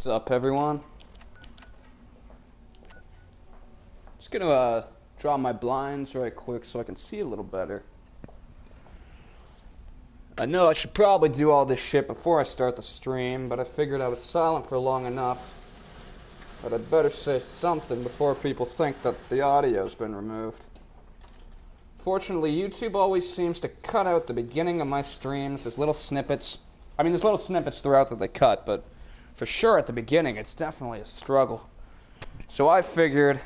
up, everyone? Just gonna draw my blinds right quick so I can see a little better. I know I should probably do all this shit before I start the stream, but I figured I was silent for long enough that I'd better say something before people think that the audio's been removed. Fortunately, YouTube always seems to cut out the beginning of my streams. There's little snippets. I mean, there's little snippets throughout that they cut, but for sure at the beginning, it's definitely a struggle. So I figured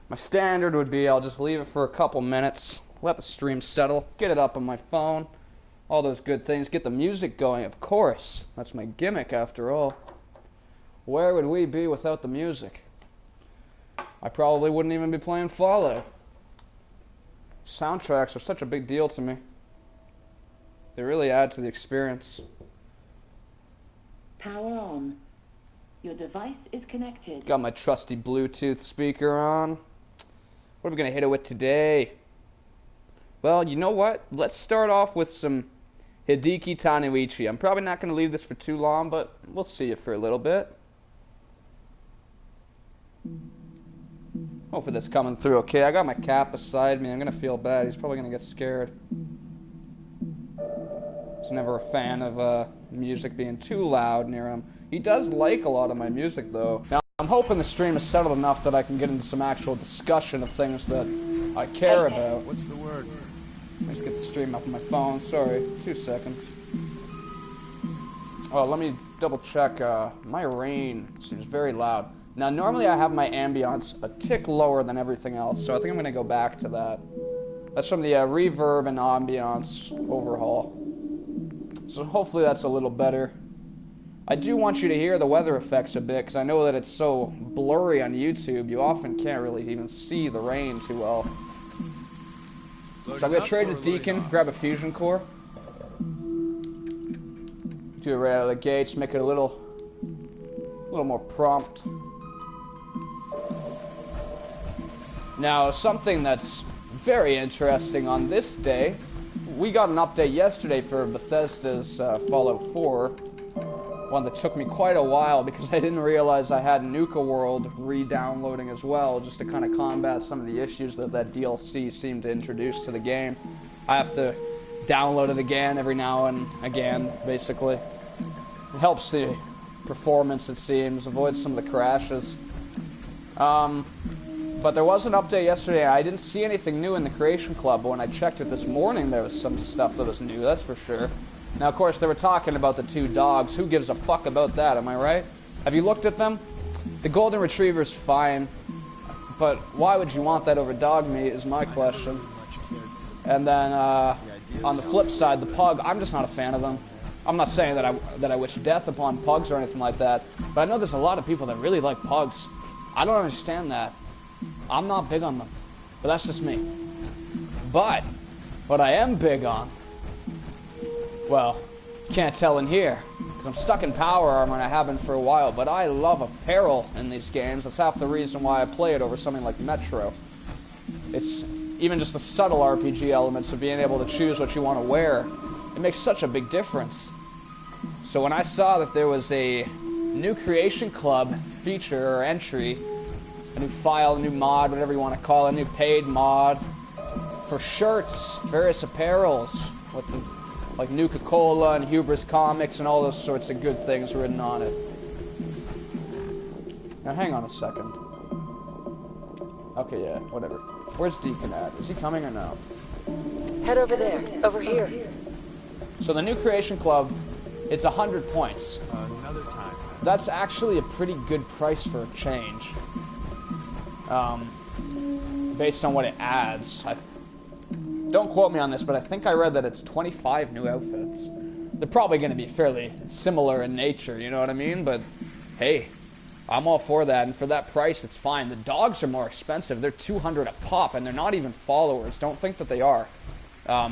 my standard would be I'll just leave it for a couple minutes, let the stream settle, get it up on my phone, all those good things, get the music going, of course. That's my gimmick after all. Where would we be without the music? I probably wouldn't even be playing Fallout. Soundtracks are such a big deal to me. They really add to the experience. Power on. Your device is connected. Got my trusty Bluetooth speaker on. What are we going to hit it with today? Well, you know what? Let's start off with some Hideki Taneuchi. I'm probably not going to leave this for too long, but we'll see it for a little bit. Hopefully that's coming through okay. I got my cat beside me. I'm going to feel bad. He's probably going to get scared. He's never a fan of music being too loud near him. He does like a lot of my music, though. Now, I'm hoping the stream is settled enough that I can get into some actual discussion of things that I care about. What's the word? Let's get the stream up on my phone. Sorry, 2 seconds. Oh, let me double check. My rain seems very loud. Now, normally I have my ambience a tick lower than everything else, so I think I'm going to go back to that. That's from the reverb and ambience overhaul. So hopefully that's a little better. I do want you to hear the weather effects a bit, because I know that it's so blurry on YouTube, you often can't really even see the rain too well. So I'm going to trade with Deacon, grab a fusion core. Do it right out of the gates, make it a little more prompt. Now, something that's very interesting on this day, we got an update yesterday for Bethesda's Fallout 4, one that took me quite a while because I didn't realize I had Nuka World re-downloading as well, just to kind of combat some of the issues that DLC seemed to introduce to the game. I have to download it again every now and again, basically. It helps the performance, it seems, avoids some of the crashes. But there was an update yesterday. I didn't see anything new in the Creation Club, but when I checked it this morning, there was some stuff that was new, that's for sure. Now, of course, they were talking about the 2 dogs. Who gives a fuck about that, am I right? Have you looked at them? The Golden Retriever's fine, but why would you want that over dog meat is my question. And then, on the flip side, the pug, I'm just not a fan of them. I'm not saying that I wish death upon pugs or anything like that, but I know there's a lot of people that really like pugs. I don't understand that. I'm not big on them, but that's just me. But what I am big on, well, can't tell in here, because I'm stuck in power armor and I have been for a while, but I love apparel in these games. That's half the reason why I play it over something like Metro. It's even just the subtle RPG elements of being able to choose what you want to wear. It makes such a big difference. So when I saw that there was a new Creation Club feature or entry, a new file, a new mod, whatever you want to call it, a new paid mod for shirts, various apparels, with the, like Nuka-Cola and Hubris Comics and all those sorts of good things written on it. Now hang on a second. Okay, yeah, whatever. Where's Deacon at? Is he coming or no? Head over there. Over here. So the new Creation Club, it's 100 points. Another time. That's actually a pretty good price for a change. Based on what it adds. Don't quote me on this, but I think I read that it's 25 new outfits. They're probably going to be fairly similar in nature, you know what I mean? But, hey, I'm all for that, and for that price, it's fine. The dogs are more expensive. They're 200 a pop, and they're not even followers. Don't think that they are.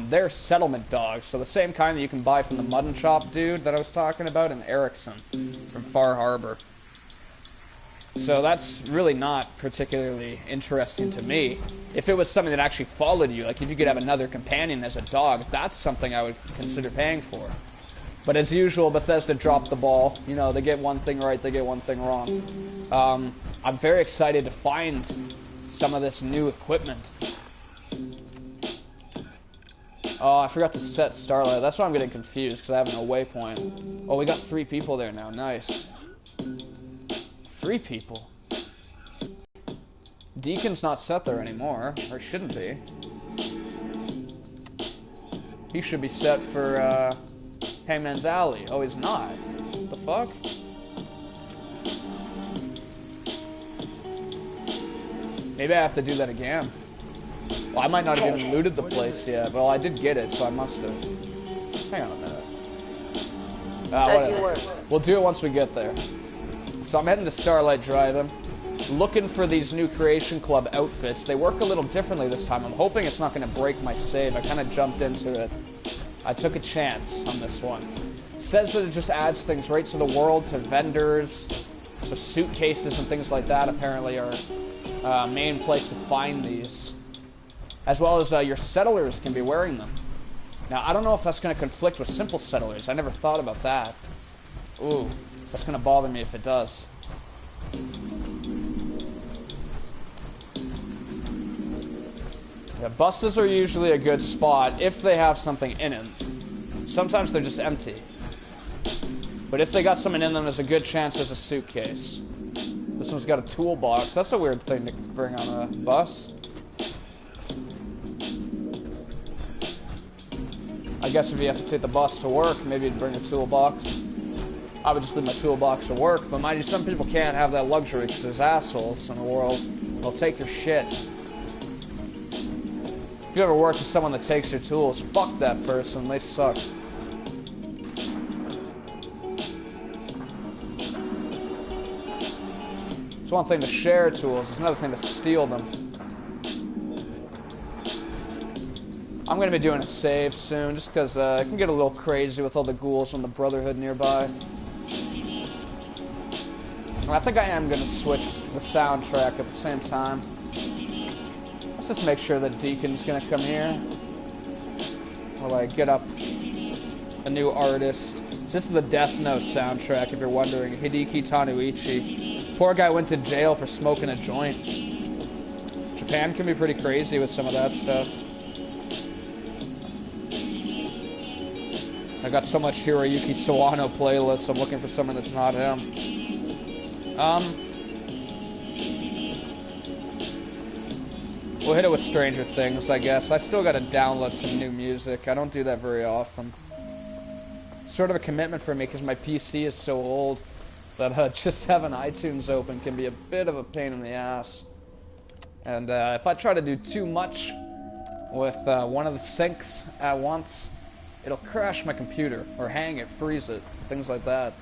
They're settlement dogs, so the same kind that you can buy from the Mud and Chop dude that I was talking about in Erickson from Far Harbor. So that's really not particularly interesting to me. If it was something that actually followed you, like if you could have another companion as a dog, that's something I would consider paying for. But as usual, Bethesda dropped the ball. You know, they get one thing right, they get one thing wrong. I'm very excited to find some of this new equipment. Oh, I forgot to set Starlight. That's why I'm getting confused, because I have no waypoint. Oh, we got 3 people there now. Nice. 3 people. Deacon's not set there anymore, or shouldn't be. He should be set for, Hangman's Alley. Oh, he's not. What the fuck? Maybe I have to do that again. Well, I might not have even looted the place yet. Well, I did get it, so I must have. Hang on a minute. Whatever. We'll do it once we get there. So I'm heading to Starlight Drive-In, looking for these new Creation Club outfits. They work a little differently this time. I'm hoping it's not going to break my save. I kind of jumped into it. I took a chance on this one. It says that it just adds things right to the world, to vendors, so suitcases and things like that apparently are main place to find these. As well as your settlers can be wearing them. Now, I don't know if that's going to conflict with simple settlers. I never thought about that. Ooh, that's going to bother me if it does. Yeah, buses are usually a good spot if they have something in it. Sometimes they're just empty. But if they got something in them, there's a good chance there's a suitcase. This one's got a toolbox. That's a weird thing to bring on a bus. I guess if you have to take the bus to work, maybe you'd bring a toolbox. I would just leave my toolbox at work, but mind you, some people can't have that luxury because there's assholes in the world. They'll take your shit. If you ever work with someone that takes your tools, fuck that person, they suck. It's one thing to share tools, it's another thing to steal them. I'm going to be doing a save soon, just because it can get a little crazy with all the ghouls from the Brotherhood nearby. And I think I am going to switch the soundtrack at the same time. Let's just make sure that Deacon's going to come here. While I get up a new artist. This is the Death Note soundtrack, if you're wondering. Hideki Tanuichi. Poor guy went to jail for smoking a joint. Japan can be pretty crazy with some of that stuff. I got so much Hiroyuki Sawano playlists, I'm looking for someone that's not him. We'll hit it with Stranger Things, I guess. I still gotta download some new music. I don't do that very often. It's sort of a commitment for me because my PC is so old that just having iTunes open can be a bit of a pain in the ass. And if I try to do too much with one of the syncs at once, it'll crash my computer, or hang it, freeze it, things like that.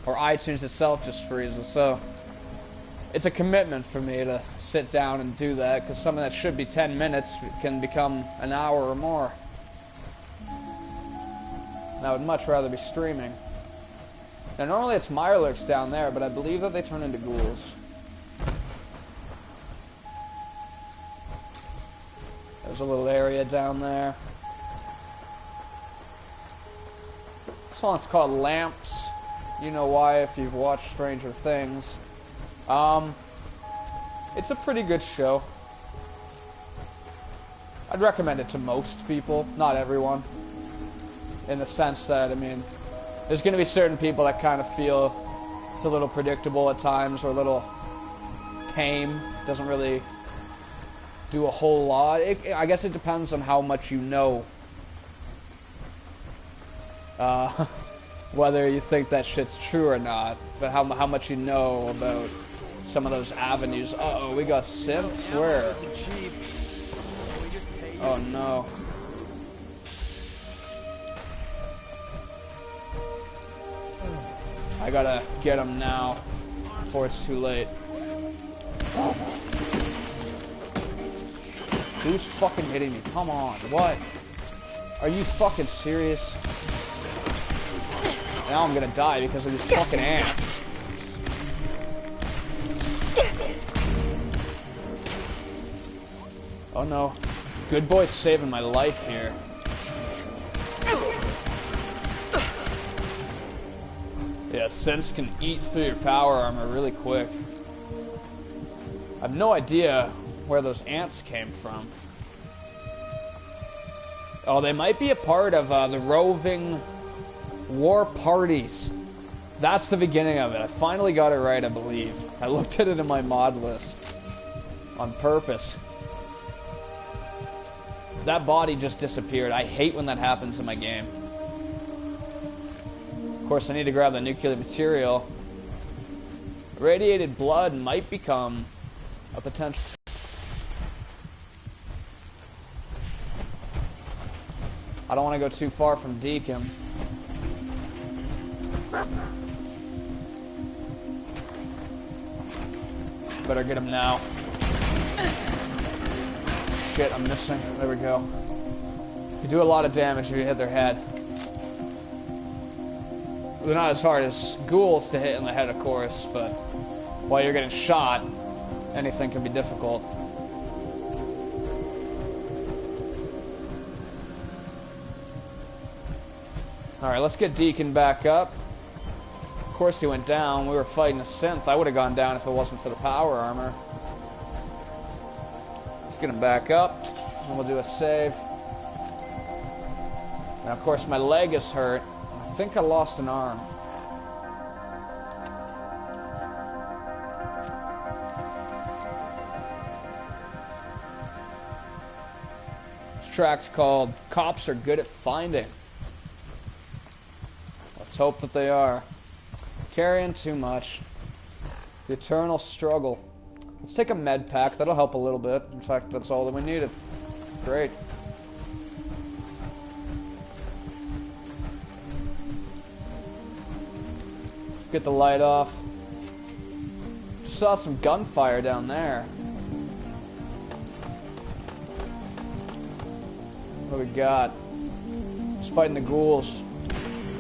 Or iTunes itself just freezes, so it's a commitment for me to sit down and do that, because something that should be 10 minutes can become an hour or more. And I would much rather be streaming. Now normally it's Mirelurks down there, but I believe that they turn into ghouls. There's a little area down there. This one's called Lamps. You know why if you've watched Stranger Things. It's a pretty good show. I'd recommend it to most people, not everyone. In the sense that, I mean, there's going to be certain people that kind of feel it's a little predictable at times, or a little tame, doesn't really do a whole lot. I guess it depends on how much you know. Whether you think that shit's true or not, but how much you know about some of those avenues. Uh-oh, we got synths? Where? Oh no. I gotta get him now, before it's too late. Who's fucking hitting me? Come on, what? Are you fucking serious? Now I'm gonna die because of these fucking ants. Oh no. Good boy's saving my life here. Yeah, synths can eat through your power armor really quick. I have no idea where those ants came from. Oh, they might be a part of the roving war parties. That's the beginning of it. I finally got it right, I believe. I looked at it in my mod list. On purpose. That body just disappeared. I hate when that happens in my game. Of course, I need to grab the nuclear material. Radiated blood might become a potential... I don't want to go too far from Deacon. Better get him now. Shit, I'm missing. There we go. You do a lot of damage if you hit their head. They're not as hard as ghouls to hit in the head, of course, but while you're getting shot, anything can be difficult. Alright, let's get Deacon back up. Of course he went down. We were fighting a synth. I would have gone down if it wasn't for the power armor. Let's get him back up, and we'll do a save. And of course my leg is hurt. I think I lost an arm. This track's called Cops Are Good at Finding. Let's hope that they are. Carrying too much. The eternal struggle. Let's take a med pack. That'll help a little bit. In fact, that's all that we needed. Great. Get the light off. Just saw some gunfire down there. What do we got? Just fighting the ghouls.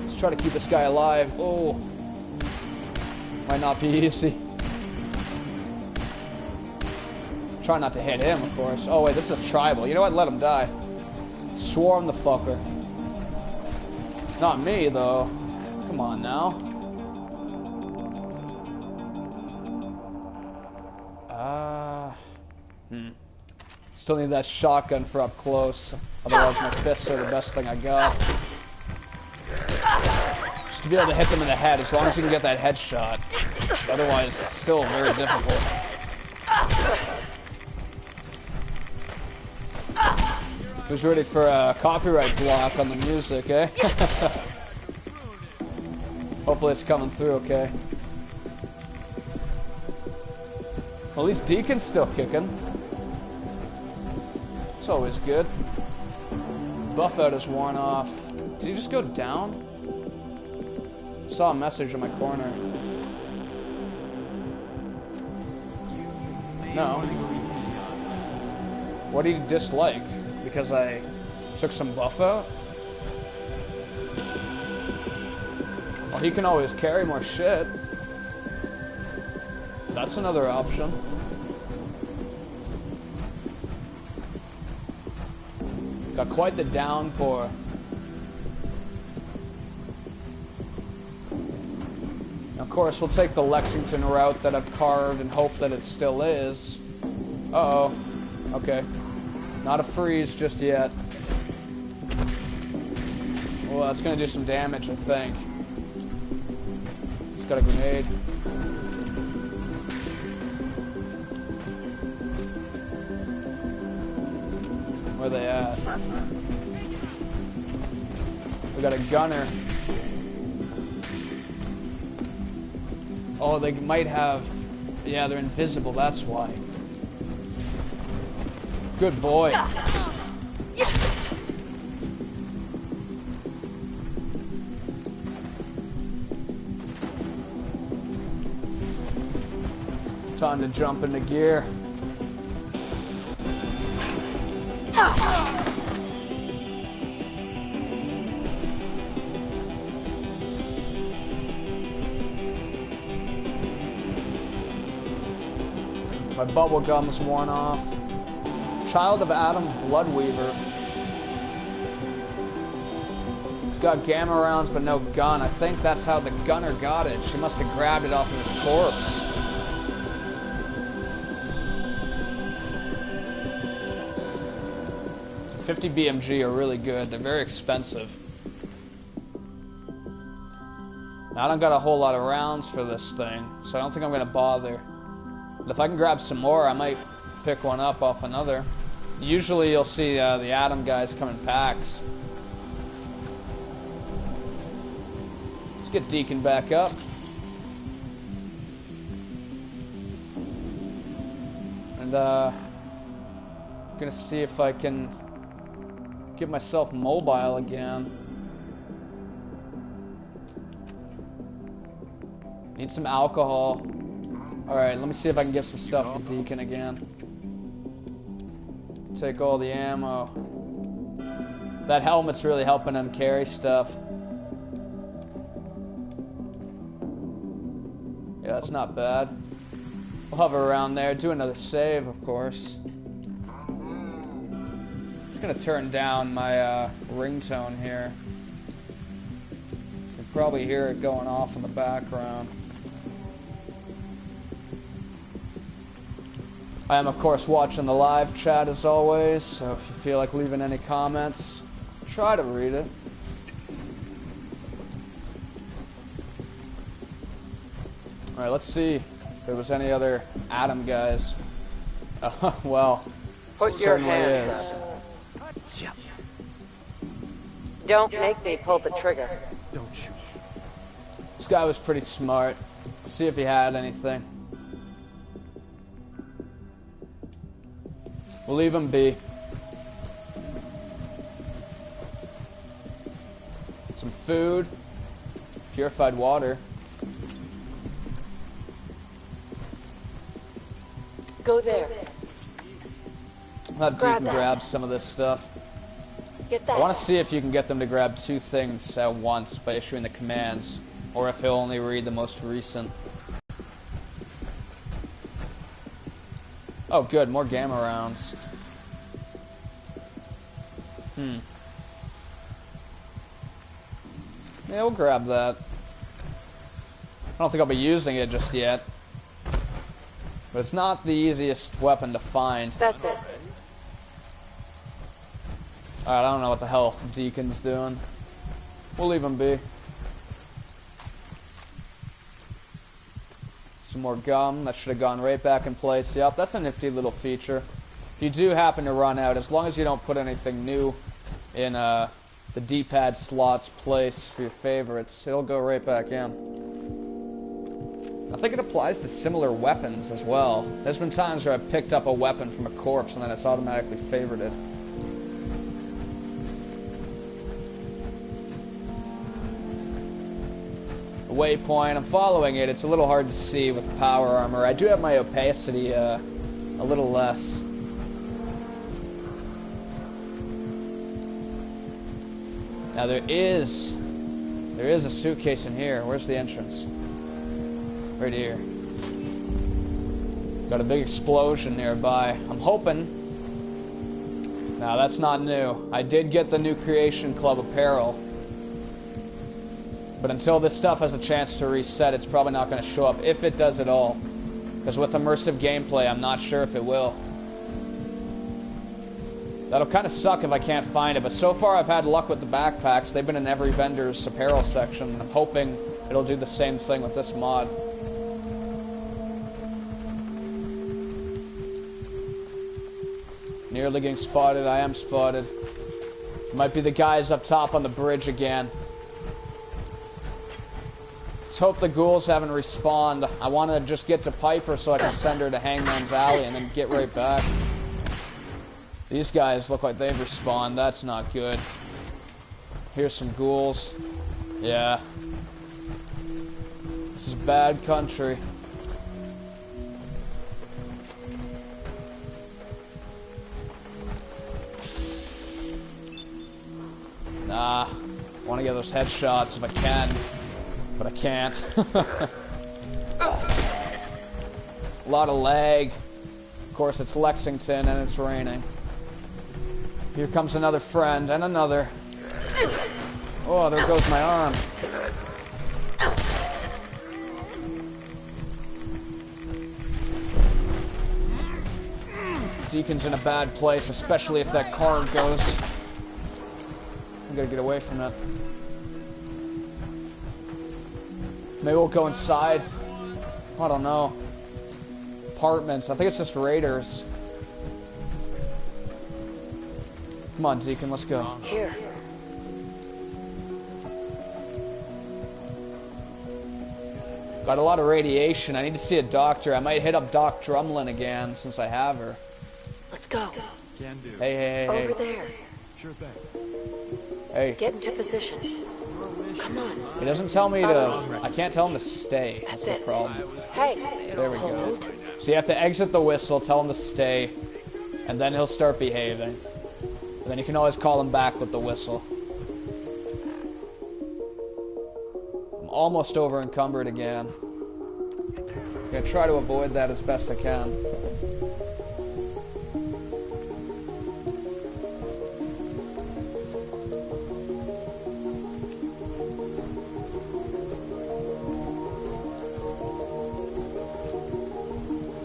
Let's try to keep this guy alive. Oh. Might not be easy. Try not to hit him, of course. Oh wait, this is a tribal. You know what? Let him die. Swarm the fucker. Not me, though. Come on now. Still need that shotgun for up close. Otherwise my fists are the best thing I got. Just to be able to hit them in the head, as long as you can get that headshot. Otherwise, it's still very difficult. Who's ready for a copyright block on the music, eh? Hopefully it's coming through okay. Well, at least Deacon's still kicking. It's always good. Buff out is worn off. Did he just go down? Saw a message in my corner. No. What did he dislike? Because I took some buff out? Well, he can always carry more shit. That's another option. Got quite the downpour. Of course, we'll take the Lexington route that I've carved and hope that it still is. Uh-oh. Okay. Not a freeze just yet. Well, that's gonna do some damage, I think. He's got a grenade. Where they at? We got a gunner. Oh, they might have... Yeah, they're invisible, that's why. Good boy. Time to jump into gear. My bubble gum's worn off. Child of Adam Bloodweaver. got gamma rounds but no gun. I think that's how the gunner got it. She must have grabbed it off of his corpse. .50 BMG are really good. They're very expensive. Now, I don't got a whole lot of rounds for this thing, so I don't think I'm going to bother. But if I can grab some more, I might pick one up off another. Usually you'll see the Atom guys come in packs. Let's get Deacon back up. And I'm gonna see if I can get myself mobile again. Need some alcohol. Alright, let me see if I can get some stuff to Deacon again. Take all the ammo. That helmet's really helping him carry stuff. Yeah, that's not bad. We'll hover around there, do another save, of course. Just gonna turn down my ringtone here. You can probably hear it going off in the background. I am, of course, watching the live chat as always, so if you feel like leaving any comments, try to read it. Alright, let's see if there was any other Atom guys. Well, Put your hands up. Don't make me pull the trigger. Don't shoot. This guy was pretty smart. Let's see if he had anything. We'll leave him be. Some food. Purified water. Go there. I'll have Deacon grab some of this stuff. Get that. I want to see if you can get them to grab two things at once by issuing the commands, or if he'll only read the most recent. Oh good, more gamma rounds. Yeah, we'll grab that. I don't think I'll be using it just yet. But it's not the easiest weapon to find. That's it. Alright, I don't know what the hell Deacon's doing. We'll leave him be. Some more gum. That should have gone right back in place. Yep, that's a nifty little feature. If you do happen to run out, as long as you don't put anything new in the D-pad slot's place for your favorites, it'll go right back in. I think it applies to similar weapons as well. There's been times where I've picked up a weapon from a corpse and then it's automatically favorited. Waypoint, I'm following it. It's a little hard to see with power armor. I do have my opacity a little less. Now there is a suitcase in here. Where's the entrance? Right here. Got a big explosion nearby. I'm hoping. Now that's not new. I did get the new Creation Club apparel. But until this stuff has a chance to reset, it's probably not going to show up, if it does at all. Because with immersive gameplay, I'm not sure if it will. That'll kind of suck if I can't find it, but so far I've had luck with the backpacks. They've been in every vendor's apparel section, and I'm hoping it'll do the same thing with this mod. Nearly getting spotted. I am spotted. Might be the guys up top on the bridge again. Let's hope the ghouls haven't respawned. I want to just get to Piper so I can send her to Hangman's Alley and then get right back. These guys look like they've respawned. That's not good. Here's some ghouls. Yeah. This is bad country. Nah. I want to get those headshots if I can. But I can't. A lot of lag. Of course, it's Lexington and it's raining. Here comes another friend and another. Oh, there goes my arm. Deacon's in a bad place, especially if that car goes. I gotta get away from it. Maybe we'll go inside. I don't know. Apartments. I think it's just raiders. Come on, Deacon, let's go. Here. Got a lot of radiation. I need to see a doctor. I might hit up Doc Drumlin again since I have her. Let's go. Can do. Hey. Over there. Sure thing. Hey. Get into position. Come on. He doesn't tell me to... I can't tell him to stay. That's the it. problem. Hey. There we go. Hold. So you have to exit the whistle, tell him to stay, and then he'll start behaving. And then you can always call him back with the whistle. I'm almost over encumbered again. I'm gonna try to avoid that as best I can.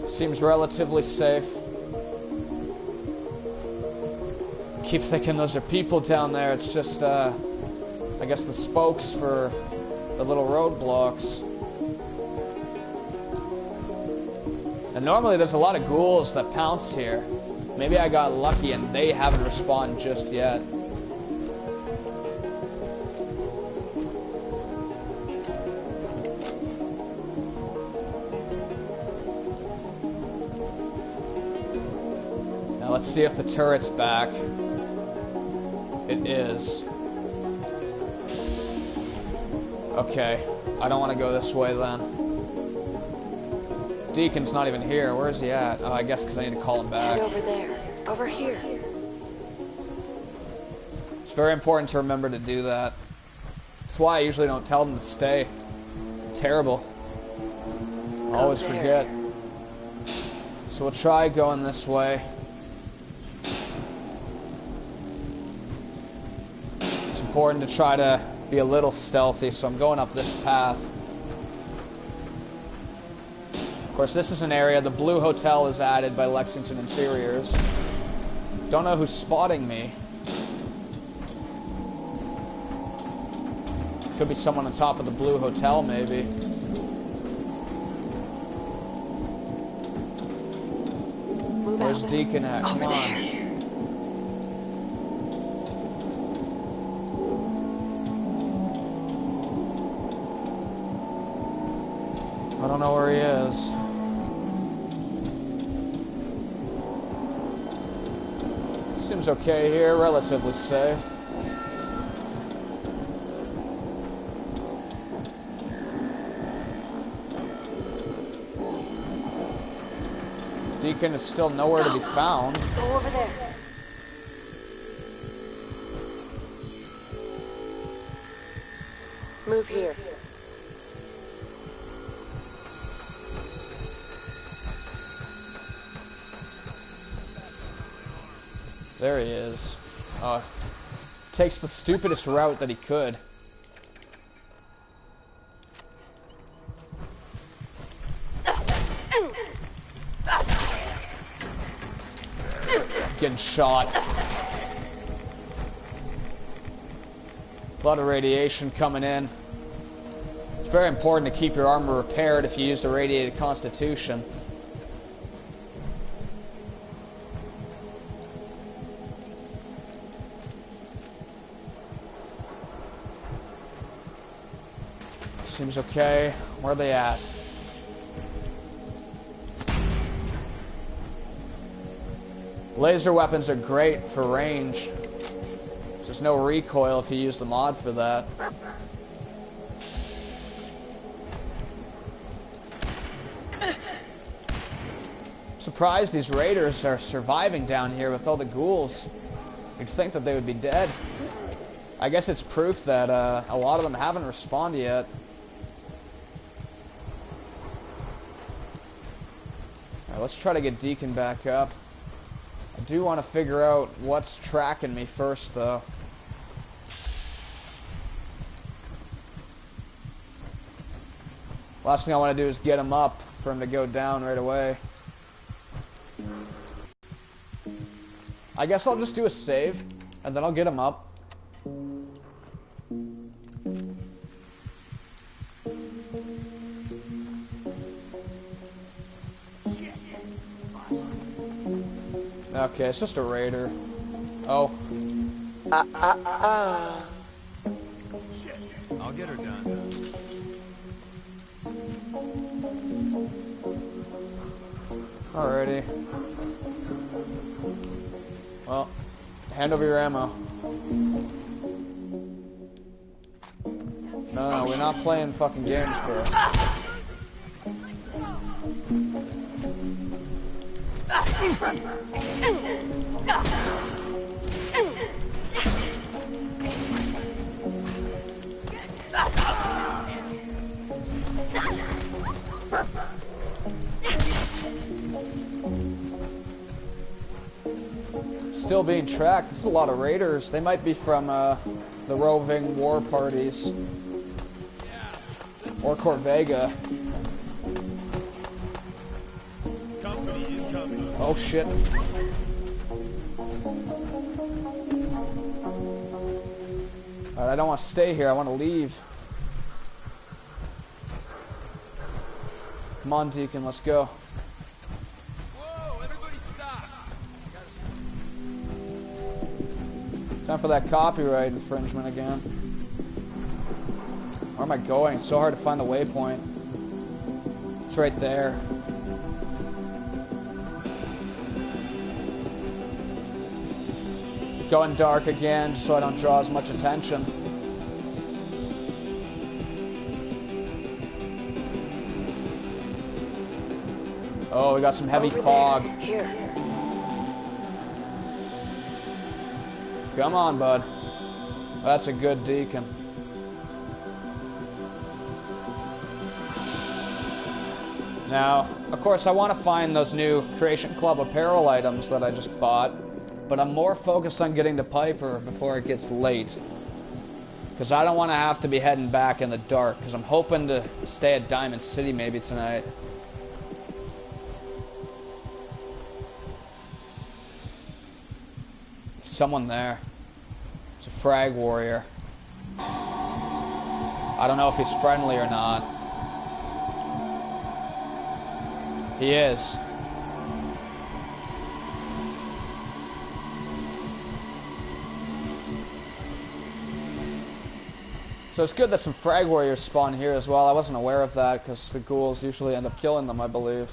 Seems relatively safe. Keep thinking those are people down there. It's just, I guess the spokes for the little roadblocks. And normally there's a lot of ghouls that pounce here. Maybe I got lucky and they haven't responded just yet. Now let's see if the turret's back. It is. Okay, I don't want to go this way then. Deacon's not even here. Where is he at? Oh, I guess because I need to call him back. Head over there. Over here. It's very important to remember to do that. That's why I usually don't tell them to stay. Terrible. I always forget. So we'll try going this way. It's important to try to be a little stealthy, so I'm going up this path. Of course, this is an area. The Blue Hotel is added by Lexington Interiors. Don't know who's spotting me. Could be someone on top of the Blue Hotel, maybe. Where's Deacon at? Come on. I don't know where he is. Seems okay here, relatively safe. Deacon is still nowhere to be found. Go over there. Move here. There he is. Takes the stupidest route that he could. Getting shot. A lot of radiation coming in. It's very important to keep your armor repaired if you use the radiated constitution. Seems okay. Where are they at? Laser weapons are great for range. There's no recoil if you use the mod for that. Surprised these raiders are surviving down here with all the ghouls. You'd think that they would be dead. I guess it's proof that a lot of them haven't responded yet. Alright, let's try to get Deacon back up. I do want to figure out what's tracking me first, though. Last thing I want to do is get him up for him to go down right away. I guess I'll just do a save, and then I'll get him up. Okay, it's just a raider. Oh. Shit. I'll get her done. Alrighty. Well, hand over your ammo. No, we're not playing fucking games, bro. Still being tracked. This is a lot of raiders. They might be from the roving war parties. Or Corvega. Oh shit. Alright, I don't want to stay here. I want to leave. Come on, Deacon, let's go. Whoa, everybody stop. Time for that copyright infringement again. Where am I going? It's so hard to find the waypoint. It's right there. Going dark again, just so I don't draw as much attention. Oh, we got some heavy fog. Here. Come on, bud. That's a good Deacon. Now, of course, I want to find those new Creation Club apparel items that I just bought, but I'm more focused on getting to Piper before it gets late. Because I don't want to have to be heading back in the dark, because I'm hoping to stay at Diamond City maybe tonight. Someone there. It's a frag warrior. I don't know if he's friendly or not. He is. So it's good that some frag warriors spawn here as well. I wasn't aware of that because the ghouls usually end up killing them, I believe.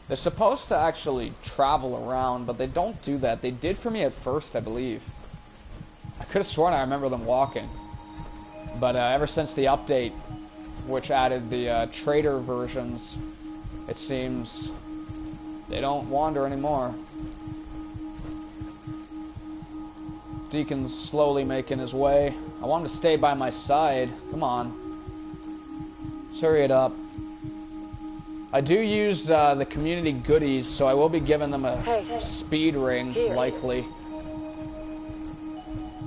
They're supposed to actually travel around, but they don't do that. They did for me at first, I believe. I could have sworn I remember them walking. But ever since the update, which added the trader versions, it seems they don't wander anymore. Deacon's slowly making his way. I want him to stay by my side. Come on. Let's hurry it up. I do use the community goodies, so I will be giving them a speed ring, likely.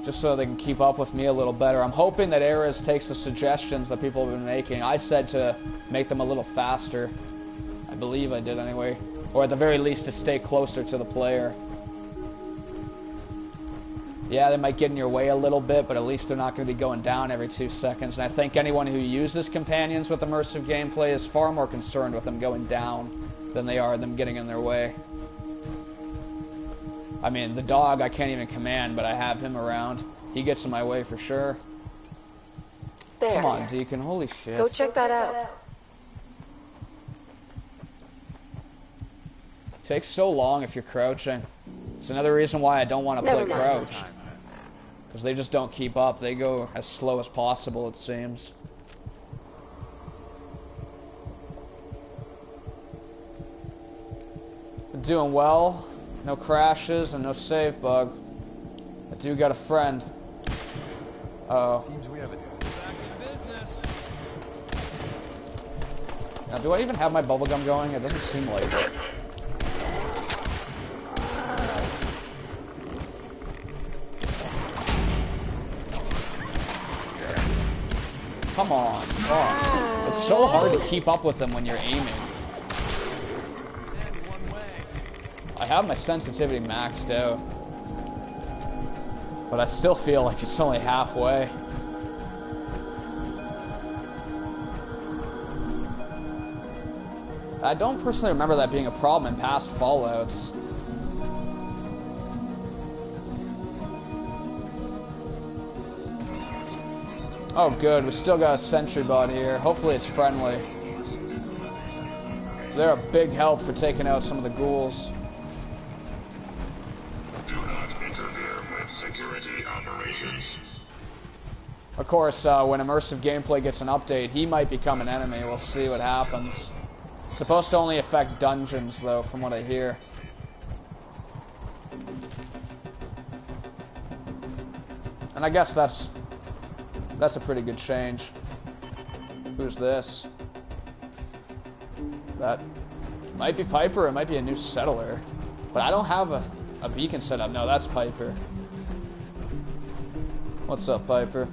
Just so they can keep up with me a little better. I'm hoping that Erez takes the suggestions that people have been making. I said to make them a little faster. I believe I did anyway. Or at the very least to stay closer to the player. Yeah, they might get in your way a little bit, but at least they're not going to be going down every 2 seconds. And I think anyone who uses companions with immersive gameplay is far more concerned with them going down than they are them getting in their way. I mean, the dog I can't even command, but I have him around. He gets in my way for sure. There. Come on, Deacon. Holy shit. Go check that out. It takes so long if you're crouching. It's another reason why I don't want to play crouch. Because they just don't keep up. They go as slow as possible, it seems. Doing well. No crashes and no save bug. I do got a friend. Uh-oh. Seems we have a back to business. Now, do I even have my bubblegum going? It doesn't seem like it. Come on. Oh. It's so hard to keep up with them when you're aiming. I have my sensitivity maxed out, but I still feel like it's only halfway. I don't personally remember that being a problem in past Fallouts. Oh good, we still got a sentry bot here. Hopefully it's friendly. They're a big help for taking out some of the ghouls. Do not interfere with security operations. Of course, when Immersive Gameplay gets an update, he might become an enemy. We'll see what happens. It's supposed to only affect dungeons, though, from what I hear. And I guess that's a pretty good change. Who's this? That might be Piper, it might be a new settler. But I don't have a beacon set up. No, that's Piper. What's up, Piper?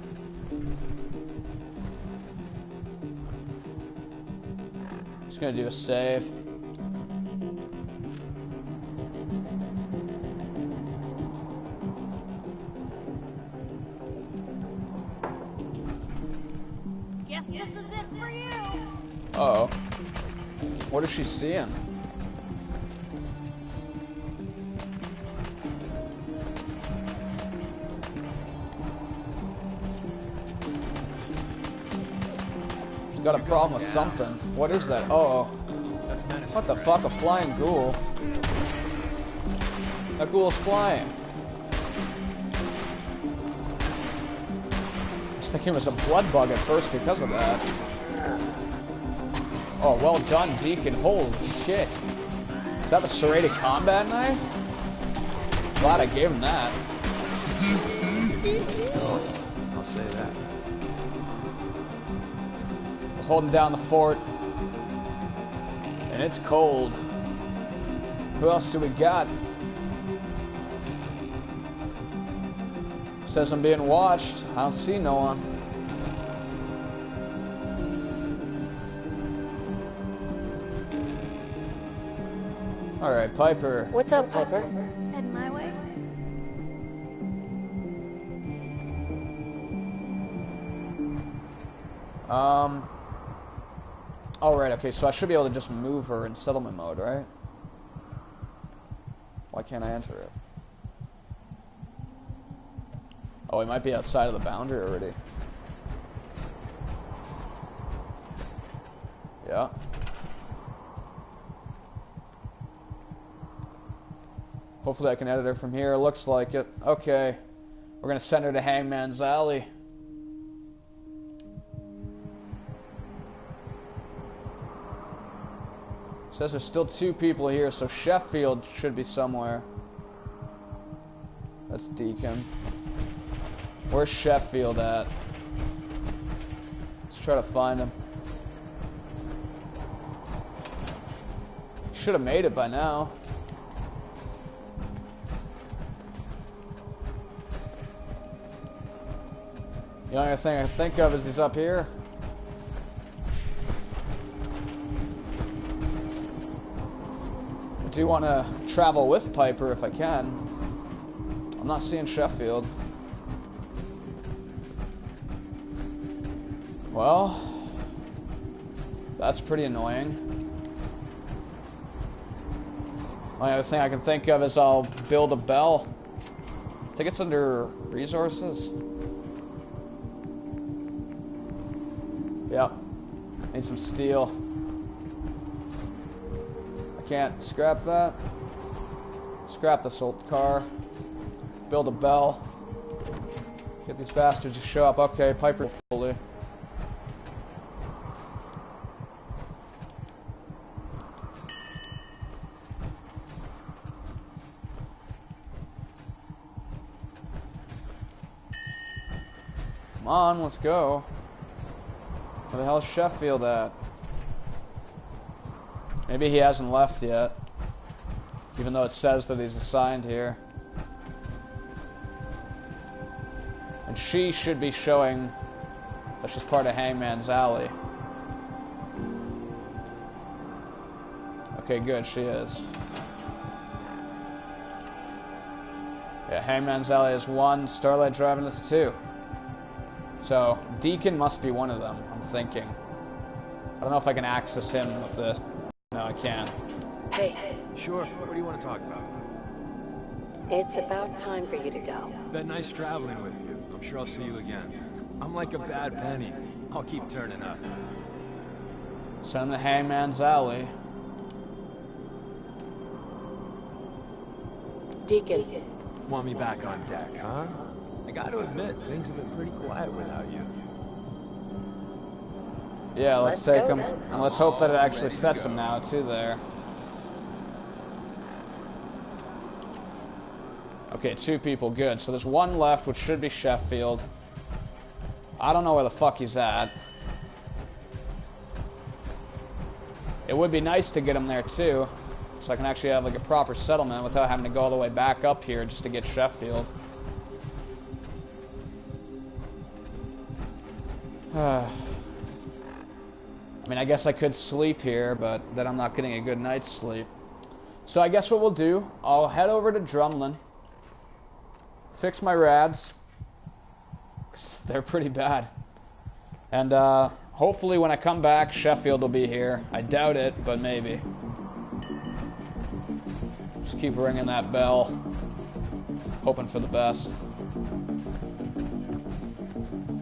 Just gonna do a save. Guess this is it for you. Uh-oh. What is she seeing? She's got a problem with something. What is that? Uh-oh. What the fuck? A flying ghoul? That ghoul's flying. I was thinking it was a blood bug at first because of that. Oh, well done, Deacon. Holy shit. Is that the serrated combat knife? Glad I gave him that. I'll say that. We're holding down the fort. And it's cold. Who else do we got? Says I'm being watched. I don't see no one. Alright, Piper. What's up, Piper? Heading my way. Alright, okay, so I should be able to just move her in settlement mode, right? Why can't I enter it? Oh, we might be outside of the boundary already. Yeah. Hopefully I can edit her from here. Looks like it. Okay. We're gonna send her to Hangman's Alley. Says there's still 2 people here, so Sheffield should be somewhere. That's Deacon. Where's Sheffield at? Let's try to find him. Should have made it by now. The only thing I can think of is he's up here. I do want to travel with Piper if I can. I'm not seeing Sheffield. Well, that's pretty annoying. The only other thing I can think of is I'll build a bell. I think it's under resources. Yep. Need some steel. I can't scrap that. Scrap this old car. Build a bell. Get these bastards to show up. Okay, Piper fully. Come on, let's go. Where the hell's Sheffield at? Maybe he hasn't left yet. Even though it says that he's assigned here. And she should be showing that she's part of Hangman's Alley. Okay, good, she is. Yeah, Hangman's Alley is 1, Starlight Driving is 2. So, Deacon must be one of them, I'm thinking. I don't know if I can access him with this. No, I can't. Hey, Sure. What do you want to talk about? it's about time for you to go. Been nice traveling with you. I'm sure I'll see you again. I'm like a bad penny. I'll keep turning up. Send him to Hangman's Alley. Deacon, Want me back on deck, huh? I gotta admit, things have been pretty quiet without you. Yeah, let's Let's take go him. then. And let's hope that it actually Ready to sets go. him now, too, there. Okay, 2 people, good. So there's 1 left, which should be Sheffield. I don't know where the fuck he's at. It would be nice to get him there, too. So I can actually have, like, a proper settlement without having to go all the way back up here just to get Sheffield. I mean, I guess I could sleep here, but then I'm not getting a good night's sleep. So I guess what we'll do, I'll head over to Drumlin, fix my rads. They're pretty bad. And hopefully when I come back, Sheffield will be here. I doubt it, but maybe. Just keep ringing that bell, hoping for the best.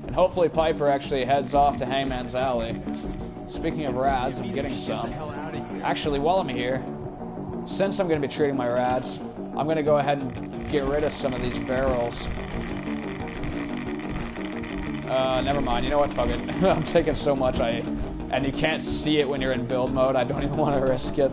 And hopefully Piper actually heads off to Hangman's Alley. Speaking of rads, I'm getting some. Actually, while I'm here, since I'm going to be treating my rads, I'm going to go ahead and get rid of some of these barrels. Never mind. You know what? Fuck it. I'm taking so much, and you can't see it when you're in build mode. I don't even want to risk it.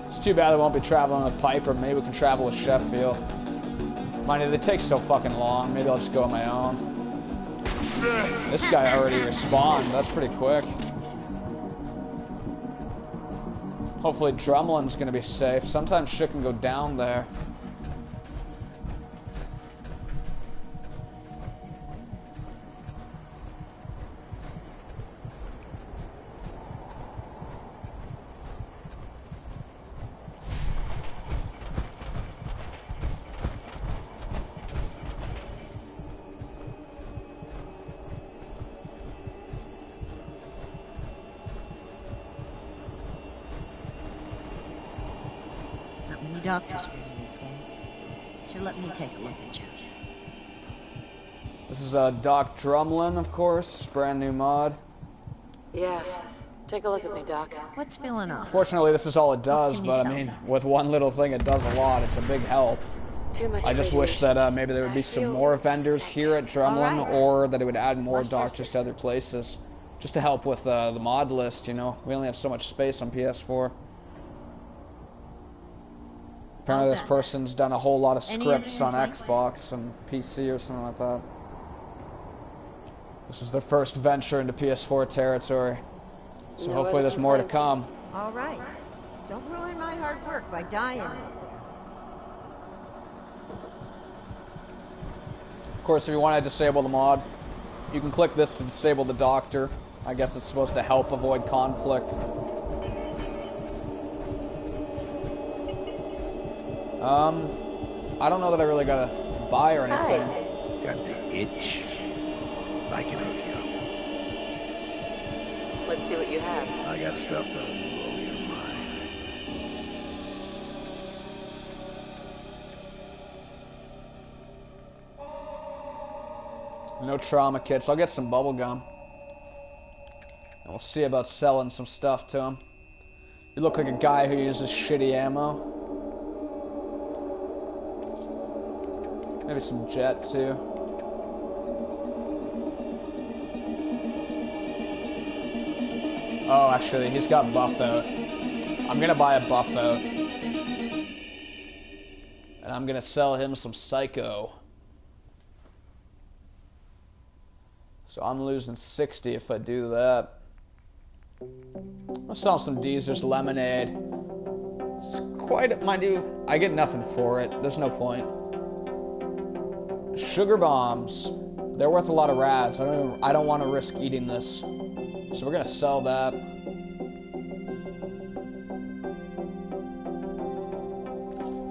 It's too bad I won't be traveling with Piper. Maybe we can travel with Sheffield. Mind you, they take so fucking long. Maybe I'll just go on my own. This guy already respawned. That's pretty quick. Hopefully Drumlin's gonna be safe. Sometimes shit can go down there. Not many doctors around these days. Should let me take a look at you. This is Doc Drumlin, of course. Brand new mod. yeah, take a look at me, Doc. What's feeling off? Fortunately, this is all it does, can you but I tell mean, me? with one little thing, it does a lot. It's a big help. Too much I just wish radiation. that maybe there would be I some feel more vendors sick. here at Drumlin, All right. or that it would add more blood doctors versus- to other places, just to help with the mod list, you know? We only have so much space on PS4. Apparently Well this done. person's done a whole lot of Any scripts other on complaints? Xbox and PC or something like that. This is their first venture into PS4 territory. So No hopefully other there's more to complaints? come. All right. Don't ruin my hard work by dying out there. Of course, if you want to disable the mod, you can click this to disable the doctor. I guess it's supposed to help avoid conflict. I don't know that I really got to buy or anything. Hi. Got the itch. I can hook you up. Let's see what you have. I got stuff that'll blow your mind. No trauma kits. I'll get some bubble gum. And we'll see about selling some stuff to him. You look like a guy who uses shitty ammo. Maybe some jet too. Oh, actually, he's got buff out. I'm gonna buy a buff out. And I'm gonna sell him some psycho. So I'm losing 60 if I do that. I'll sell some Deezer's lemonade. It's quite, mind you, I get nothing for it. There's no point. Sugar bombs. They're worth a lot of rads. I don't want to risk eating this. So we're gonna sell that.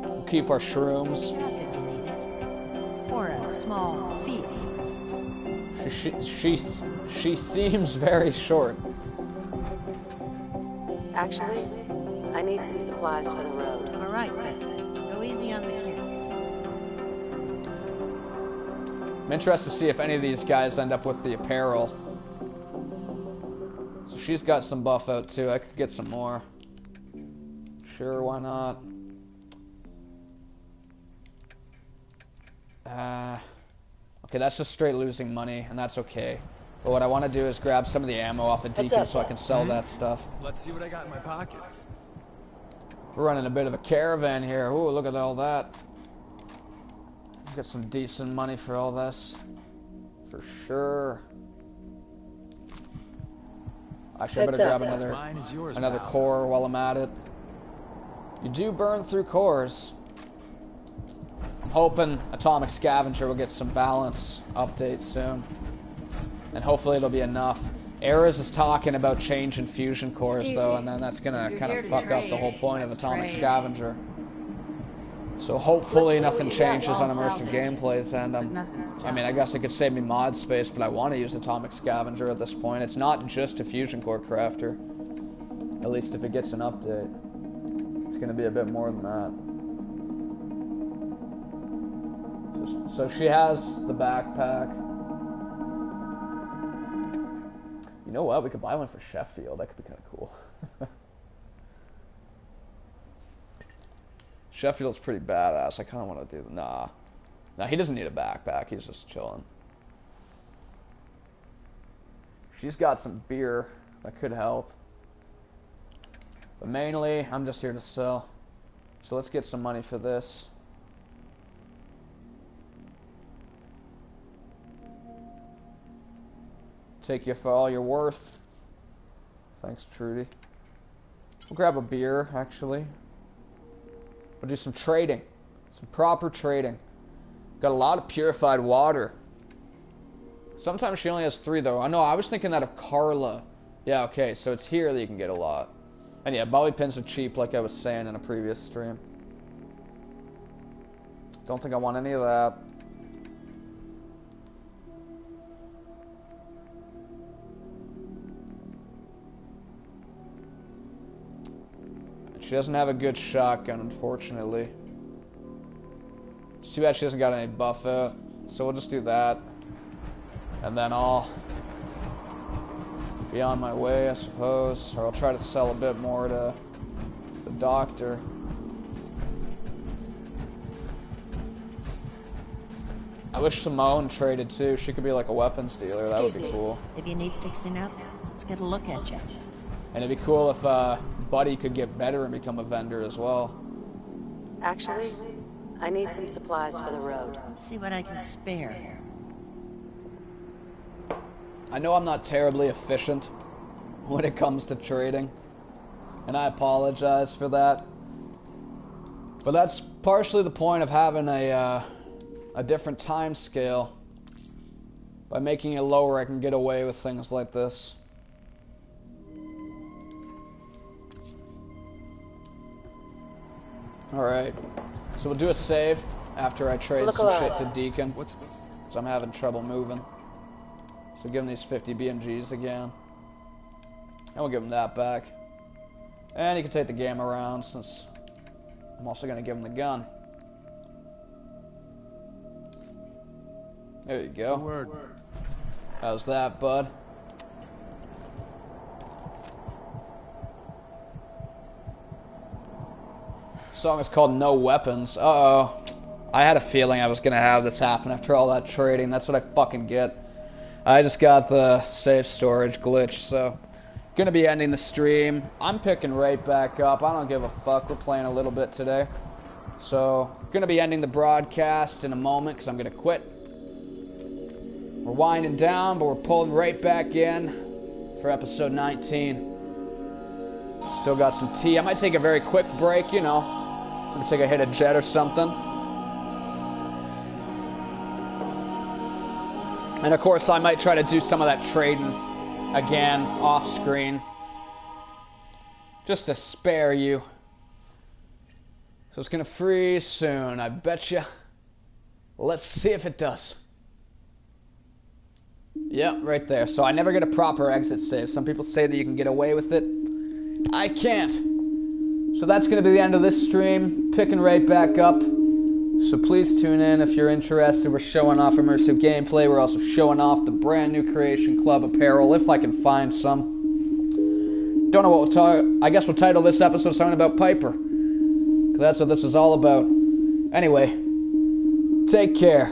We'll keep our shrooms. Shop if you need it. For a small fee, of course. She seems very short. Actually, I need some supplies for the road. All right, but go easy on the kids. I'm interested to see if any of these guys end up with the apparel. So she's got some buff out too. I could get some more. Sure, why not? Okay, that's just straight losing money, and that's okay. But what I want to do is grab some of the ammo off of Deacon so I can sell that stuff. Let's see what I got in my pockets. We're running a bit of a caravan here. Ooh, look at all that. Get some decent money for all this. For sure. Actually, I better grab another core while I'm at it. You do burn through cores. I'm hoping Atomic Scavenger will get some balance updates soon. And hopefully it'll be enough. Erez is talking about changing fusion cores though, and then that's gonna kind of fuck up the whole point of Atomic Scavenger. So hopefully nothing changes on Immersive Gameplays, and I mean, I guess it could save me mod space, but I want to use Atomic Scavenger at this point. It's not just a fusion core crafter. At least if it gets an update. It's gonna be a bit more than that. So she has the backpack. You know what? We could buy one for Sheffield. That could be kind of cool. Sheffield's pretty badass. I kind of want to do... Nah, he doesn't need a backpack. He's just chilling. She's got some beer. That could help. But mainly, I'm just here to sell. So let's get some money for this. Take you for all you're worth. Thanks, Trudy. We'll grab a beer, actually. We'll do some trading. Some proper trading. Got a lot of purified water. Sometimes she only has 3, though. I know, I was thinking that of Carla. Yeah, okay, so it's here that you can get a lot. And yeah, bobby pins are cheap, like I was saying in a previous stream. Don't think I want any of that. She doesn't have a good shotgun, unfortunately. It's too bad she hasn't got any buff out. So we'll just do that. And then I'll be on my way, I suppose. Or I'll try to sell a bit more to the doctor. I wish Simone traded too. She could be like a weapons dealer. That would be cool. If you need fixing up, let's get a look at you. And it'd be cool if Buddy could get better and become a vendor as well. Actually, I need some supplies for the road. Let's see what I can spare. I know I'm not terribly efficient when it comes to trading, and I apologize for that. But that's partially the point of having a different time scale. By making it lower, I can get away with things like this. Alright, so we'll do a save after I trade some shit to Deacon. Because I'm having trouble moving. So give him these 50 BMGs again. And we'll give him that back. And he can take the game around since I'm also going to give him the gun. There you go. How's that, bud? Song is called No Weapons. Uh-oh. I had a feeling I was going to have this happen after all that trading. That's what I fucking get. I just got the safe storage glitch, so... Going to be ending the stream. I'm picking right back up. I don't give a fuck. We're playing a little bit today. So, going to be ending the broadcast in a moment because I'm going to quit. We're winding down, but we're pulling right back in for episode 19. Still got some tea. I might take a very quick break, you know. I'm gonna take a hit of Jet or something. And of course, I might try to do some of that trading again off screen, just to spare you. So it's gonna freeze soon, I bet you. Let's see if it does. Yep, right there. So I never get a proper exit save. Some people say that you can get away with it. I can't. So that's going to be the end of this stream. Picking right back up. So please tune in if you're interested. We're showing off immersive gameplay. We're also showing off the brand new Creation Club apparel, if I can find some. Don't know what I guess we'll title this episode something about Piper. 'Cause that's what this is all about. Anyway, take care.